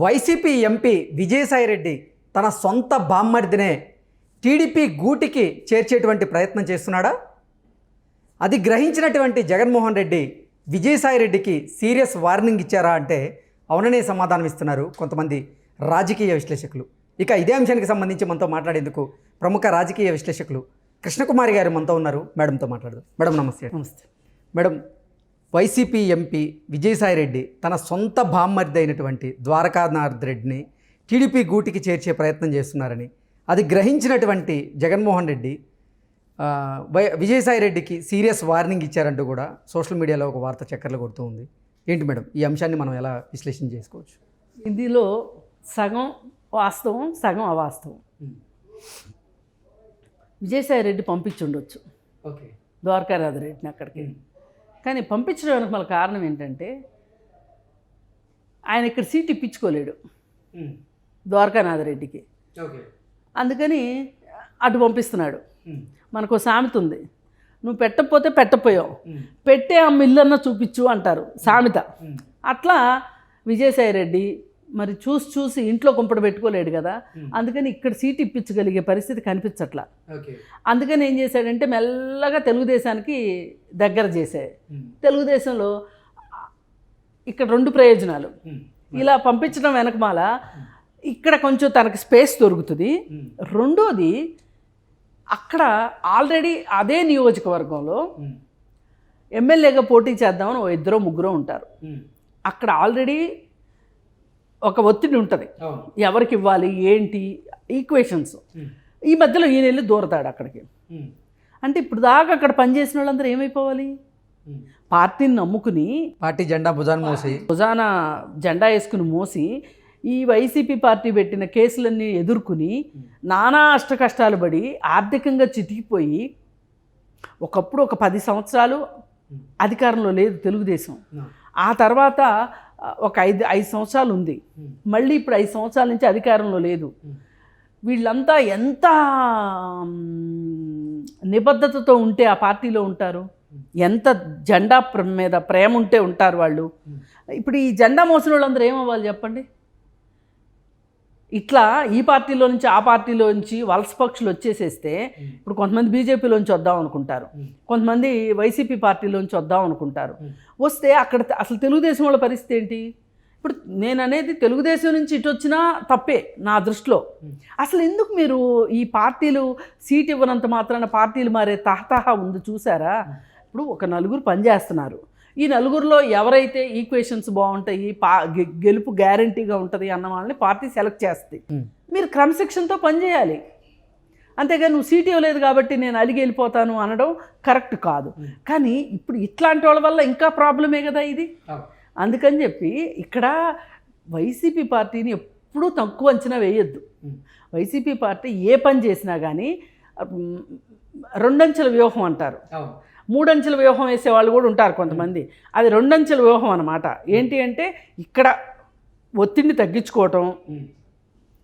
YCP MP Vijayasai Reddy తన సొంత బామ్మర్దినే TDP గూటికి చేర్చేటువంటి ప్రయత్నం చేస్తున్నాడా? అది గ్రహించినటువంటి జగన్మోహన్ రెడ్డి విజయసాయిరెడ్డికి సీరియస్ వార్నింగ్ ఇచ్చారా అంటే అవుననే సమాధానం ఇస్తున్నారు కొంతమంది రాజకీయ విశ్లేషకులు. ఇక ఇదే అంశానికి సంబంధించి మనతో మాట్లాడేందుకు ప్రముఖ రాజకీయ విశ్లేషకులు కృష్ణకుమారి గారు మనతో ఉన్నారు. మేడంతో మాట్లాడదాం. మేడం నమస్తే. నమస్తే మేడం, వైసీపీ ఎంపీ విజయసాయిరెడ్డి తన సొంత బామ్మర్ది అయినటువంటి ద్వారకానాథ్ రెడ్డిని టీడీపీ గూటికి చేర్చే ప్రయత్నం చేస్తున్నారని అది గ్రహించినటువంటి జగన్మోహన్ రెడ్డి విజయసాయిరెడ్డికి సీరియస్ వార్నింగ్ ఇచ్చారంటూ కూడా సోషల్ మీడియాలో ఒక వార్త చక్కర్లు కొడుతూ ఉంది. ఏంటి మేడం, ఈ అంశాన్ని మనం ఎలా విశ్లేషణ చేసుకోవచ్చు? ఇందులో సగం వాస్తవం, సగం అవాస్తవం. విజయసాయిరెడ్డి పంపించుండొచ్చు ఓకే ద్వారకానాథ్ రెడ్డిని అక్కడికి. కానీ పంపించడానికి మళ్ళీ కారణం ఏంటంటే ఆయన ఇక్కడ సీట్ ఇప్పించుకోలేడు ద్వారకానాథ్ రెడ్డికి. అందుకని అటు పంపిస్తున్నాడు. మనకు సామెత ఉంది, నువ్వు పెట్టకపోతే పెట్టపోయావు, పెట్టే ఆ మిల్లన్న చూపించు అంటారు సామెత. అట్లా విజయసాయిరెడ్డి మరి చూసి ఇంట్లో కుంపడ పెట్టుకోలేడు కదా, అందుకని ఇక్కడ సీట్ ఇప్పించగలిగే పరిస్థితి కనిపించట్లా. అందుకని ఏం చేశాడంటే మెల్లగా తెలుగుదేశానికి దగ్గర చేశాయి. తెలుగుదేశంలో ఇక్కడ రెండు ప్రయోజనాలు, ఇలా పంపించడం వెనకమాల ఇక్కడ కొంచెం తనకి స్పేస్ దొరుకుతుంది. రెండోది, అక్కడ ఆల్రెడీ అదే నియోజకవర్గంలో ఎమ్మెల్యేగా పోటీ చేద్దామని ఓ ఇద్దరు ముగ్గురు ఉంటారు. అక్కడ ఆల్రెడీ ఒక ఒత్తిడి ఉంటుంది, ఎవరికి ఇవ్వాలి ఏంటి ఈక్వేషన్స్. ఈ మధ్యలో ఈయన వెళ్ళి దూరతాడు అక్కడికి. అంటే ఇప్పుడు దాకా అక్కడ పనిచేసిన వాళ్ళందరూ ఏమైపోవాలి? పార్టీని నమ్ముకుని పార్టీ జెండా భుజాన జెండా వేసుకుని మోసి ఈ వైసీపీ పార్టీ పెట్టిన కేసులన్నీ ఎదుర్కొని నానా అష్టకష్టాలు పడి ఆర్థికంగా చితికిపోయి ఒకప్పుడు ఒక 10 సంవత్సరాలు అధికారంలో లేదు తెలుగుదేశం. ఆ తర్వాత ఒక 5 సంవత్సరాలు ఉంది, మళ్ళీ ఇప్పుడు 5 సంవత్సరాల నుంచి అధికారంలో లేదు. వీళ్ళంతా ఎంత నిబద్ధతతో ఉంటే ఆ పార్టీలో ఉంటారు, ఎంత జెండా మీద ప్రేమ ఉంటే ఉంటారు వాళ్ళు. ఇప్పుడు ఈ జెండా మోసిన వాళ్ళందరూ ఏమవ్వాలి చెప్పండి? ఇట్లా ఈ పార్టీలో నుంచి ఆ పార్టీలో నుంచి వలస పక్షులు వచ్చేసేస్తే ఇప్పుడు కొంతమంది బీజేపీలోంచి వద్దాం అనుకుంటారు, కొంతమంది వైసీపీ పార్టీలోంచి వద్దాం అనుకుంటారు. వస్తే అక్కడ అసలు తెలుగుదేశం వాళ్ళ పరిస్థితి ఏంటి? ఇప్పుడు నేను అనేది తెలుగుదేశం నుంచి ఇటు వచ్చినా తప్పే నా దృష్టిలో. అసలు ఎందుకు మీరు ఈ పార్టీలు సీట్ ఇవ్వనంత మాత్రాన పార్టీలు మారే తహతహా ఉంది చూసారా? ఇప్పుడు ఒక నలుగురు పనిచేస్తున్నారు, ఈ నలుగురిలో ఎవరైతే ఈక్వేషన్స్ బాగుంటాయి, గెలుపు గ్యారంటీగా ఉంటుంది అన్న వాళ్ళని పార్టీ సెలెక్ట్ చేస్తుంది. మీరు క్రమశిక్షణతో పనిచేయాలి. అంతేగా నువ్వు సీట్ ఇవ్వలేదు కాబట్టి నేను అలిగి వెళ్ళిపోతాను అనడం కరెక్ట్ కాదు. కానీ ఇప్పుడు ఇట్లాంటి వాళ్ళ వల్ల ఇంకా ప్రాబ్లమే కదా ఇది. అందుకని చెప్పి ఇక్కడ వైసీపీ పార్టీని ఎప్పుడూ తక్కువ అంచనా వేయొద్దు. వైసీపీ పార్టీ ఏ పని చేసినా కానీ 2 అంచెల వ్యూహం అంటారు, 3 అంచెల వ్యూహం వేసే వాళ్ళు కూడా ఉంటారు కొంతమంది. అది 2 అంచెల వ్యూహం అన్నమాట. ఏంటి అంటే ఇక్కడ ఒత్తిడిని తగ్గించుకోవటం,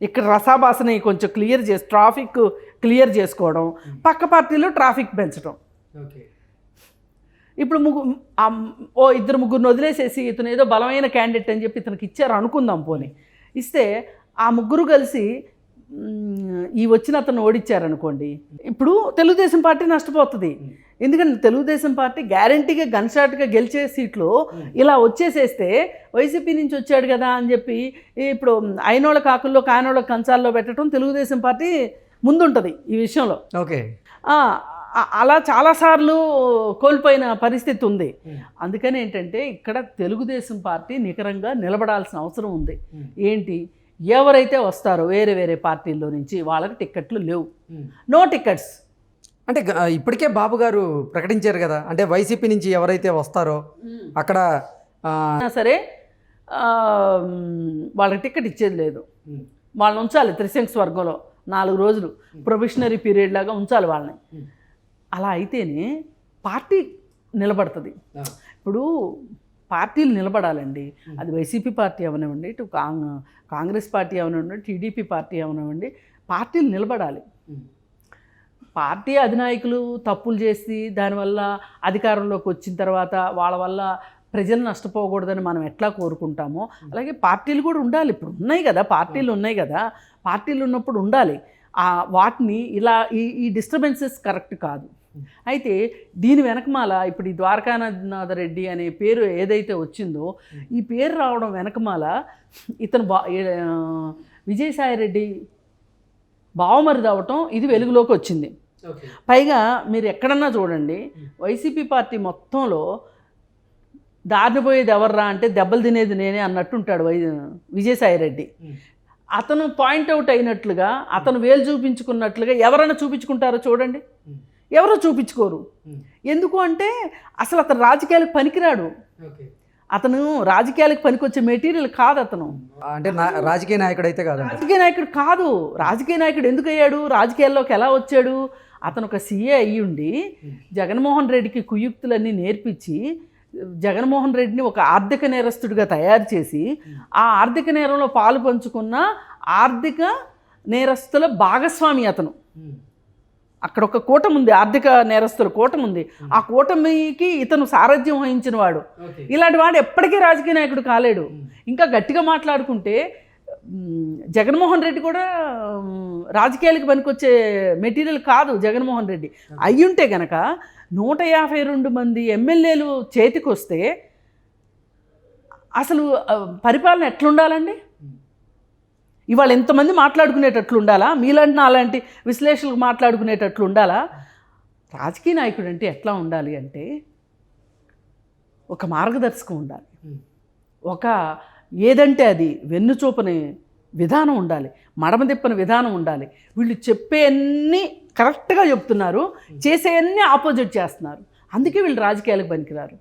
ఇక్కడ రసాభాసని కొంచెం ట్రాఫిక్ క్లియర్ చేసుకోవడం, పక్క పార్టీలో ట్రాఫిక్ పెంచడం. ఇప్పుడు 2 ముగ్గురిని వదిలేసేసి ఇతను ఏదో బలమైన క్యాండిడేట్ అని చెప్పి ఇతనికి ఇచ్చారు అనుకుందాం. పోనీ ఇస్తే ఆ ముగ్గురు కలిసి ఈ వచ్చిన అతను ఓడించారనుకోండి, ఇప్పుడు తెలుగుదేశం పార్టీ నష్టపోతుంది. ఎందుకంటే తెలుగుదేశం పార్టీ గ్యారంటీగా గన్షాట్గా గెలిచే సీట్లు ఇలా వచ్చేసేస్తే వైసీపీ నుంచి వచ్చాడు కదా అని చెప్పి ఇప్పుడు అయినోళ్ళ కాకుల్లో కానోళ్ళ కంచాల్లో పెట్టడం తెలుగుదేశం పార్టీ ముందుంటుంది ఈ విషయంలో. ఓకే, అలా చాలాసార్లు కోల్పోయిన పరిస్థితి ఉంది. అందుకని ఏంటంటే ఇక్కడ తెలుగుదేశం పార్టీ నికరంగా నిలబడాల్సిన అవసరం ఉంది. ఏంటి, ఎవరైతే వస్తారో వేరే పార్టీల్లో నుంచి వాళ్ళకి టిక్కెట్లు లేవు, నో టికెట్స్. అంటే ఇప్పటికే బాబు గారు ప్రకటించారు కదా, అంటే వైసీపీ నుంచి ఎవరైతే వస్తారో అక్కడ సరే వాళ్ళకి టికెట్ ఇచ్చేది లేదు. వాళ్ళని ఉంచాలి త్రిశంక్స్ వర్గంలో 4 రోజులు ప్రొబేషనరీ పీరియడ్ లాగా ఉంచాలి వాళ్ళని. అలా అయితేనే పార్టీ నిలబడుతుంది. ఇప్పుడు పార్టీలు నిలబడాలండి, అది వైసీపీ పార్టీ అవనివ్వండి, ఇటు కాంగ్రెస్ పార్టీ అవనివ్వండి, టీడీపీ పార్టీ అవనివ్వండి, పార్టీలు నిలబడాలి. పార్టీ అధినాయకులు తప్పులు చేసి దానివల్ల అధికారంలోకి వచ్చిన తర్వాత వాళ్ళ వల్ల ప్రజలు నష్టపోకూడదని మనం ఎట్లా కోరుకుంటామో అలాగే పార్టీలు కూడా ఉండాలి. ఇప్పుడు ఉన్నాయి కదా పార్టీలు ఉన్నాయి కదా, పార్టీలు ఉన్నప్పుడు ఉండాలి. వాటిని ఇలా ఈ డిస్టర్బెన్సెస్ కరెక్ట్ కాదు. అయితే దీని వెనకమాల ఇప్పుడు ఈ ద్వారకానాథ రెడ్డి అనే పేరు ఏదైతే వచ్చిందో ఈ పేరు రావడం వెనకమాల ఇతను విజయసాయి రెడ్డి బావమరిది అవటం ఇది వెలుగులోకి వచ్చింది. పైగా మీరు ఎక్కడన్నా చూడండి వైసీపీ పార్టీ మొత్తంలో దారిన పోయేది ఎవర్రా అంటే దెబ్బలు తినేది నేనే అన్నట్టుంటాడు విజయసాయి రెడ్డి. అతను పాయింట్అవుట్ అయినట్లుగా అతను వేలు చూపించుకున్నట్లుగా ఎవరైనా చూపించుకుంటారో చూడండి, ఎవరో చూపించుకోరు. ఎందుకు అంటే అసలు అతను రాజకీయాలకు పనికిరాడు, అతను రాజకీయాలకు పనికొచ్చే మెటీరియల్ కాదు అతను. అంటే రాజకీయ నాయకుడు అయితే కాదు, రాజకీయ నాయకుడు కాదు. రాజకీయ నాయకుడు ఎందుకు అయ్యాడు, రాజకీయాల్లోకి ఎలా వచ్చాడు? అతను ఒక సీఏ అయ్యుండి జగన్మోహన్ రెడ్డికి కుయుక్తులన్నీ నేర్పించి జగన్మోహన్ రెడ్డిని ఒక ఆర్థిక నేరస్తుడిగా తయారు చేసి ఆ ఆర్థిక నేరంలో పాలు పంచుకున్న ఆర్థిక నేరస్తుల భాగస్వామి అతను. అక్కడ ఒక కూటమి ఉంది, ఆర్థిక నేరస్తుల కూటమి ఉంది. ఆ కూటమికి ఇతను సారథ్యం వహించిన వాడు. ఇలాంటి వాడు ఎప్పటికీ రాజకీయ నాయకుడు కాలేడు. ఇంకా గట్టిగా మాట్లాడుకుంటే జగన్మోహన్ రెడ్డి కూడా రాజకీయాలకు పనికొచ్చే మెటీరియల్ కాదు జగన్మోహన్ రెడ్డి. అయ్యుంటే గనక 152 మంది ఎమ్మెల్యేలు చేతికి వస్తే అసలు పరిపాలన ఎట్లుండాలండి? ఇవాళ ఎంతమంది మాట్లాడుకునేటట్లు ఉండాలా? మీలాంటి నాలాంటి విశ్లేషకులు మాట్లాడుకునేటట్లు ఉండాలా? రాజకీయ నాయకుడు అంటే ఎట్లా ఉండాలి అంటే ఒక మార్గదర్శకం ఉండాలి, ఒక ఏదంటే అది వెన్నుచూపని విధానం ఉండాలి, మడమ తిప్పని విధానం ఉండాలి. వీళ్ళు చెప్పేవన్నీ కరెక్ట్గా చెప్తున్నారు, చేసేవన్నీ ఆపోజిట్ చేస్తున్నారు. అందుకే వీళ్ళు రాజకీయాలకు పనికిరారు.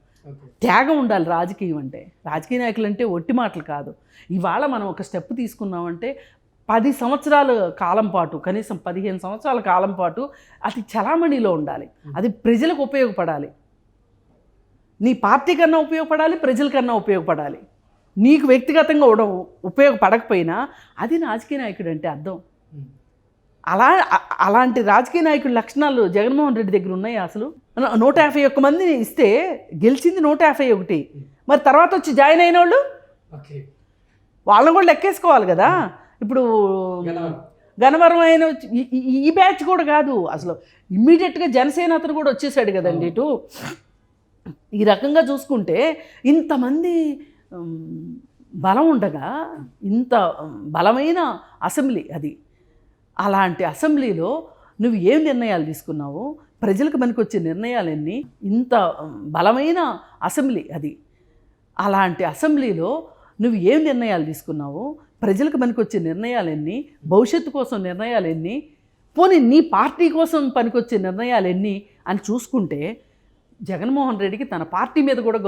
త్యాగం ఉండాలి రాజకీయం అంటే. రాజకీయ నాయకులు అంటే ఒట్టి మాటలు కాదు. ఇవాళ మనం ఒక స్టెప్ తీసుకున్నామంటే 10 సంవత్సరాల కాలం పాటు, కనీసం 15 సంవత్సరాల కాలం పాటు అది చలామణిలో ఉండాలి. అది ప్రజలకు ఉపయోగపడాలి. నీ పార్టీ కన్నా ఉపయోగపడాలి, ప్రజలకన్నా ఉపయోగపడాలి. నీకు వ్యక్తిగతంగా ఉపయోగపడకపోయినా అది రాజకీయ నాయకుడు అంటే అర్థం. అలాంటి రాజకీయ నాయకుడి లక్షణాలు జగన్మోహన్ రెడ్డి దగ్గర ఉన్నాయి. అసలు 151 మందిని ఇస్తే గెలిచింది 151. మరి తర్వాత వచ్చి జాయిన్ అయిన వాళ్ళు వాళ్ళని కూడా లెక్కేసుకోవాలి కదా. ఇప్పుడు గన్నవరం అయిన ఈ బ్యాచ్ కూడా కాదు, అసలు ఇమ్మీడియట్గా జనసేన అతను కూడా వచ్చేసాడు కదండి ఇటు. ఈ రకంగా చూసుకుంటే ఇంతమంది బలం ఉండగా, ఇంత బలమైన అసెంబ్లీ అది, అలాంటి అసెంబ్లీలో నువ్వు ఏం నిర్ణయాలు తీసుకున్నావు? ప్రజలకు పనికొచ్చే నిర్ణయాలన్నీ. ఇంత బలమైన అసెంబ్లీ అది, అలాంటి అసెంబ్లీలో నువ్వు ఏం నిర్ణయాలు తీసుకున్నావు? ప్రజలకు పనికొచ్చే నిర్ణయాలన్నీ, భవిష్యత్తు కోసం నిర్ణయాలన్నీ, పోనీ నీ పార్టీ కోసం పనికొచ్చే నిర్ణయాలన్నీ అని చూసుకుంటే జగన్మోహన్ రెడ్డికి తన పార్టీ మీద కూడా